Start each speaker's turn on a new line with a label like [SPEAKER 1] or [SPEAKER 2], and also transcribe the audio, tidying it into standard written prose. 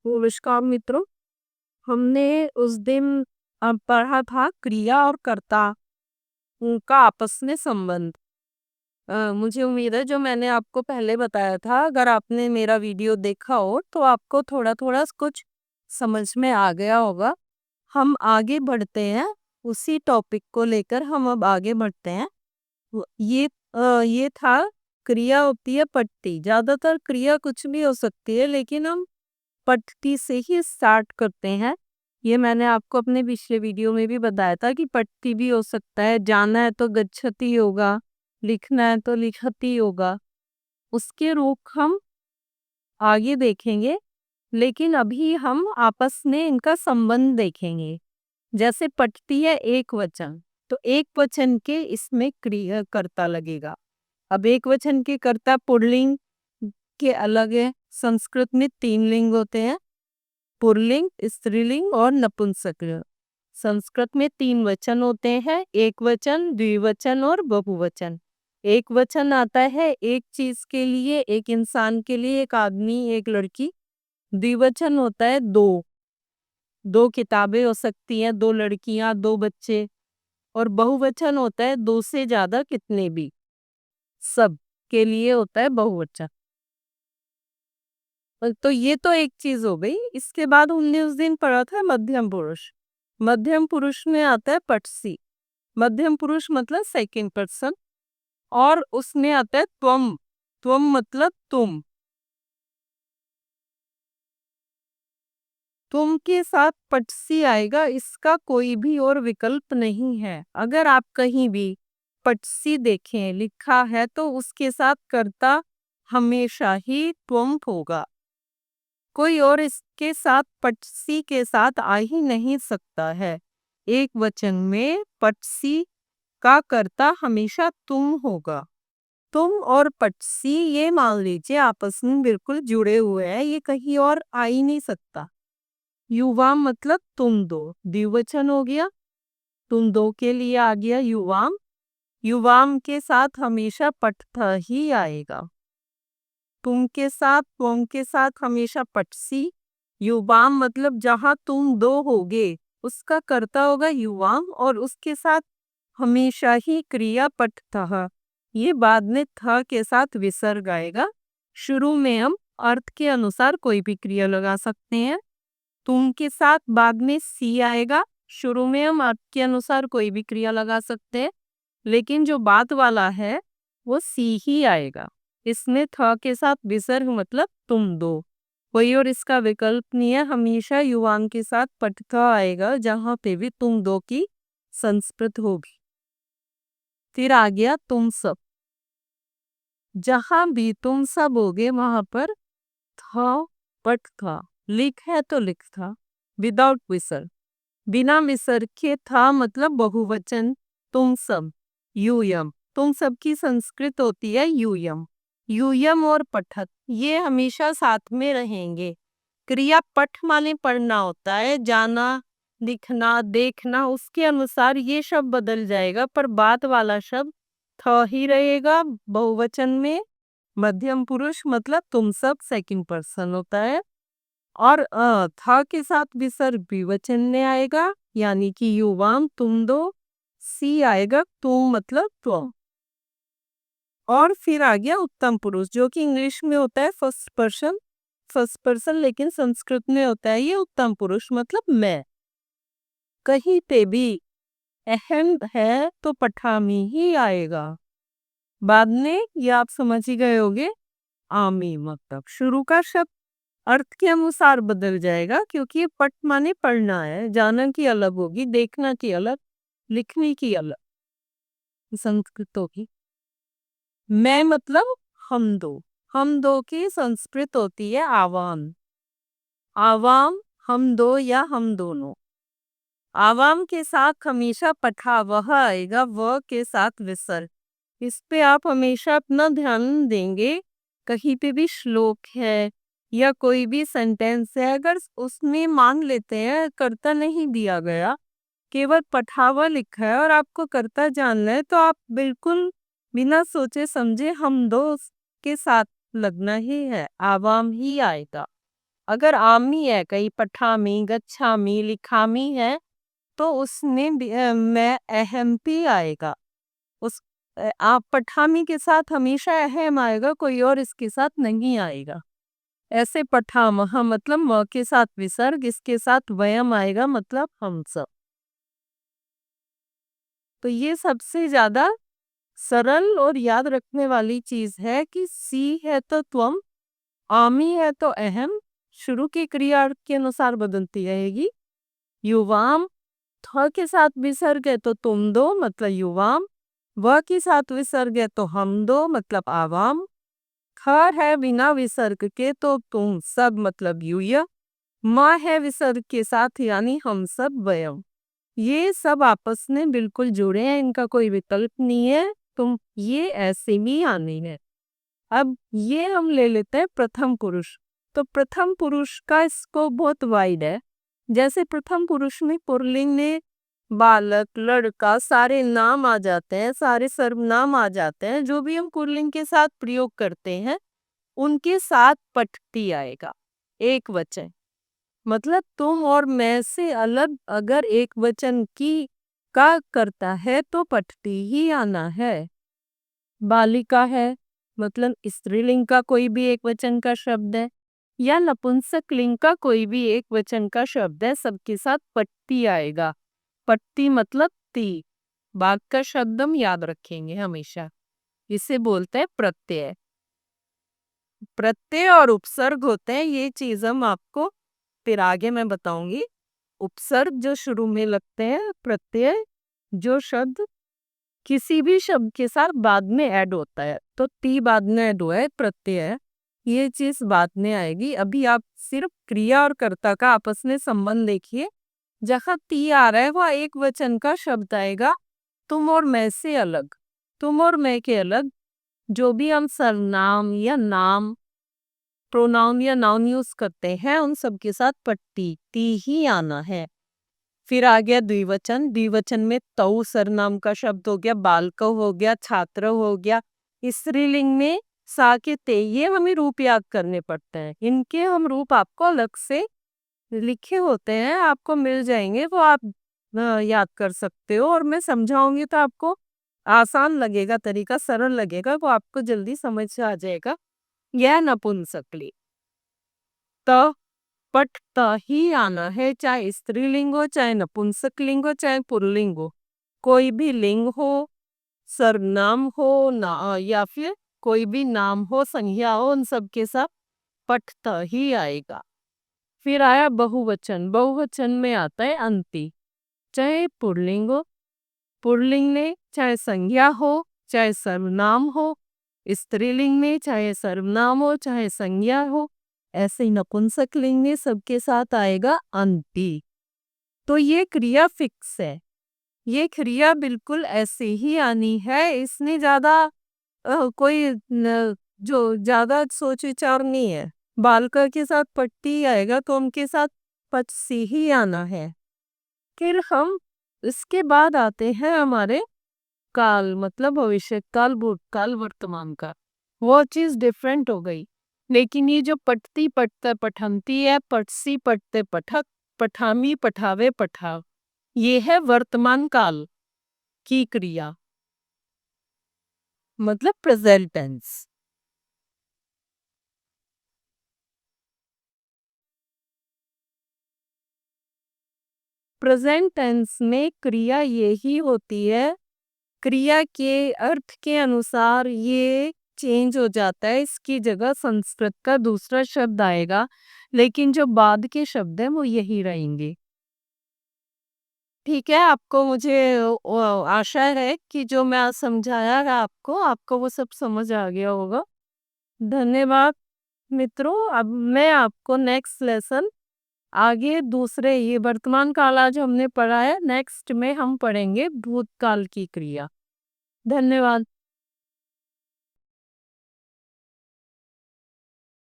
[SPEAKER 1] नमस्कार मित्रों। हमने उस दिन पढ़ा था क्रिया और कर्ता उनका आपस में संबंध। मुझे उम्मीद है जो मैंने आपको पहले बताया था, अगर आपने मेरा वीडियो देखा हो तो आपको थोड़ा थोड़ा कुछ समझ में आ गया होगा। हम आगे बढ़ते हैं, उसी टॉपिक को लेकर हम अब आगे बढ़ते हैं। ये था क्रिया होती है पट्टी। ज्यादातर क्रिया कुछ भी हो सकती है, लेकिन हम पट्टी से ही स्टार्ट करते हैं। ये मैंने आपको अपने पिछले वीडियो में भी बताया था कि पट्टी भी हो सकता है। जाना है तो गच्छति होगा, लिखना है तो लिखती होगा। उसके रूप हम आगे देखेंगे, लेकिन अभी हम आपस में इनका संबंध देखेंगे। जैसे पट्टी है एक वचन, तो एक वचन के इसमें क्रिया कर्ता लगेगा। अब एक वचन के कर्ता पुल्लिंग के अलग है। संस्कृत में 3 लिंग होते हैं, पुल्लिंग, स्त्रीलिंग और नपुंसक। संस्कृत में 3 वचन होते हैं, एक वचन, द्विवचन और बहुवचन। एक वचन आता है एक चीज के लिए, एक इंसान के लिए, एक आदमी, एक लड़की। द्विवचन होता है दो, दो किताबें हो सकती हैं, दो लड़कियां, दो बच्चे। और बहुवचन होता है दो से ज्यादा, कितने भी, सब के लिए होता है बहुवचन। तो ये तो एक चीज हो गई। इसके बाद हमने उस दिन पढ़ा था मध्यम पुरुष। मध्यम पुरुष में आता है पटसी। मध्यम पुरुष मतलब सेकंड पर्सन, और उसमें आता है त्वम। त्वम मतलब तुम। तुम के साथ पटसी आएगा, इसका कोई भी और विकल्प नहीं है। अगर आप कहीं भी पटसी देखें लिखा है तो उसके साथ कर्ता हमेशा ही त्वम होगा। कोई और इसके साथ पटसी के साथ आ ही नहीं सकता है। एक वचन में पटसी का कर्ता हमेशा तुम होगा। तुम और पटसी ये मान लीजिए आपस में बिल्कुल जुड़े हुए हैं, ये कहीं और आ ही नहीं सकता। युवाम मतलब तुम दो, द्विवचन हो गया, तुम दो के लिए आ गया युवाम। युवाम के साथ हमेशा पटथा ही आएगा। तुम के साथ, तुम के साथ हमेशा पटसी। युवाम मतलब जहां तुम दो होगे उसका कर्ता होगा युवाम, और उसके साथ हमेशा ही क्रिया पटथा। ये बाद में था के साथ विसर्ग आएगा। शुरू में हम अर्थ के अनुसार कोई भी क्रिया लगा सकते हैं। तुम के साथ बाद में सी आएगा। शुरू में हम अर्थ के अनुसार कोई भी क्रिया लगा सकते हैं, लेकिन जो बाद वाला है वो सी ही आएगा। इसमें थ के साथ विसर्ग मतलब तुम दो। कोई और इसका विकल्प नहीं है, हमेशा युवान के साथ पटथा आएगा जहां पे भी तुम दो की संस्कृत होगी। फिर आ गया तुम सब। जहां भी तुम सब होगे वहां पर था पट था। लिख है तो लिख था विदाउट विसर्ग। बिना विसर्ग के था मतलब बहुवचन तुम सब। यूयम, तुम सब की संस्कृत होती है यूयम। यूयम और पठत ये हमेशा साथ में रहेंगे। क्रिया पठ माने पढ़ना होता है, जाना, लिखना, देखना, उसके अनुसार ये शब्द बदल जाएगा, पर बाद वाला शब्द थ ही रहेगा बहुवचन में। मध्यम पुरुष मतलब तुम सब सेकंड पर्सन होता है, और था के साथ विसर्ग द्विवचन में आएगा, यानी कि युवाम तुम दो। सी आएगा तुम मतलब तुम। और फिर आ गया उत्तम पुरुष, जो कि इंग्लिश में होता है फर्स्ट पर्सन। फर्स्ट पर्सन लेकिन संस्कृत में होता है ये उत्तम पुरुष मतलब मैं। कहीं पे भी अहम है तो पठामी ही आएगा। बाद में ये आप समझ ही गए होगे, आमी मतलब शुरू का शब्द अर्थ के अनुसार बदल जाएगा, क्योंकि ये पट माने पढ़ना है। जाना की अलग होगी, देखना की अलग, लिखने की अलग संस्कृत होगी। मैं मतलब हम दो। हम दो की संस्कृत होती है आवाम। आवाम, हम दो या हम दोनों। आवाम के साथ हमेशा पठा वह आएगा, वह के साथ विसर्ग। इस पे आप हमेशा अपना ध्यान देंगे। कहीं पे भी श्लोक है या कोई भी सेंटेंस है, अगर उसमें मान लेते हैं कर्ता नहीं दिया गया, केवल पठावा लिखा है और आपको कर्ता जानना है, तो आप बिल्कुल बिना सोचे समझे हम दो के साथ लगना ही है, आवाम ही आएगा। अगर आमी है, कहीं पठामी, गच्छामी, लिखामी है, तो उसमें मैं अहमपी आएगा। आप पठामी के साथ हमेशा अहम आएगा, कोई और इसके साथ नहीं आएगा। ऐसे पठामह मतलब म के साथ विसर्ग, इसके साथ वयम आएगा मतलब हम सब। तो ये सबसे ज्यादा सरल और याद रखने वाली चीज है कि सी है तो त्वम, आमी है तो अहम, शुरू की क्रिया के अनुसार बदलती रहेगी। युवाम, थ के साथ विसर्ग है तो तुम दो मतलब युवाम, व के साथ विसर्ग है तो हम दो मतलब आवाम, ख है बिना विसर्ग के तो तुम सब मतलब यूय, म है विसर्ग के साथ यानी हम सब वयम। ये सब आपस में बिल्कुल जुड़े हैं, इनका कोई विकल्प नहीं है, तुम ये ऐसे ही आने हैं। अब ये हम ले लेते हैं प्रथम पुरुष। तो प्रथम पुरुष का स्कोप बहुत वाइड है। जैसे प्रथम पुरुष में पुल्लिंग में बालक, लड़का सारे नाम आ जाते हैं, सारे सर्वनाम आ जाते हैं, जो भी हम पुल्लिंग के साथ प्रयोग करते हैं उनके साथ पठती आएगा, एक वचन। मतलब तुम और मैं से अलग अगर एक वचन की का करता है तो पठती ही आना है। बालिका है मतलब स्त्रीलिंग का कोई भी एक वचन का शब्द है, या नपुंसक लिंग का कोई भी एक वचन का शब्द है, सबके साथ पट्टी आएगा। पट्टी मतलब ती। बाघ का शब्द हम याद रखेंगे हमेशा। इसे बोलते हैं प्रत्यय। प्रत्यय और उपसर्ग होते हैं, ये चीज हम आपको फिर आगे मैं बताऊंगी। उपसर्ग जो शुरू में लगते हैं, प्रत्यय जो शब्द किसी भी शब्द के साथ बाद में ऐड होता है, तो ती बाद में ऐड हुआ है प्रत्यय, ये चीज बाद में आएगी। अभी आप सिर्फ क्रिया और कर्ता का आपस में संबंध देखिए। जहाँ ती आ रहा है वह एक वचन का शब्द आएगा, तुम और मैं से अलग। तुम और मैं के अलग जो भी हम सर्वनाम या नाम, प्रोनाउन या नाउन यूज करते हैं उन सब के साथ पट्टी ती ही आना है। फिर आ गया द्विवचन। द्विवचन में तऊ सर्वनाम का शब्द हो गया, बालक हो गया, छात्र हो गया। स्त्रीलिंग में सा के ते, ये हमें रूप याद करने पड़ते हैं। इनके हम रूप आपको अलग से लिखे होते हैं, आपको मिल जाएंगे, वो आप याद कर सकते हो। और मैं समझाऊंगी तो आपको आसान लगेगा, तरीका सरल लगेगा, वो आपको जल्दी समझ आ जाएगा। यह नपुंसकलिंग त पट त ही आना है, चाहे स्त्रीलिंग हो, चाहे नपुंसकलिंग हो, चाहे पुल्लिंग हो। कोई भी लिंग हो, सर्वनाम हो ना, या फिर कोई भी नाम हो, संज्ञा हो, उन सब के साथ पट त ही आएगा। फिर आया बहुवचन। बहुवचन में आता है अंति। चाहे पुल्लिंग हो, पुल्लिंग में चाहे संज्ञा हो, चाहे सर्वनाम हो, स्त्रीलिंग में चाहे सर्वनाम हो, चाहे संज्ञा हो, ऐसे ही नपुंसक लिंग में सबके साथ आएगा अंति। तो ये क्रिया फिक्स है, ये क्रिया बिल्कुल ऐसे ही आनी है। इसमें ज्यादा जो ज्यादा सोच विचार नहीं है। बालका के साथ पट्टी आएगा तो उनके साथ पट सी ही आना है। फिर हम इसके बाद आते हैं हमारे काल, मतलब भविष्य काल, भूतकाल, वर्तमान काल। वो चीज डिफरेंट हो गई। लेकिन ये जो पठती, पठते, पठंती है, पठसी, पठते, पठक, पठामी, पठावे, पठाव, ये है वर्तमान काल की क्रिया, मतलब प्रेजेंट टेंस। प्रेजेंट टेंस में क्रिया यही होती है, क्रिया के अर्थ के अनुसार ये चेंज हो जाता है, इसकी जगह संस्कृत का दूसरा शब्द आएगा, लेकिन जो बाद के शब्द हैं वो यही रहेंगे। ठीक है, आपको मुझे आशा है कि जो मैं आज समझाया है आपको वो सब समझ आ गया होगा। धन्यवाद मित्रों। अब मैं आपको नेक्स्ट लेसन आगे दूसरे, ये वर्तमान काल आज हमने पढ़ा है, नेक्स्ट में हम पढ़ेंगे भूतकाल की क्रिया। धन्यवाद।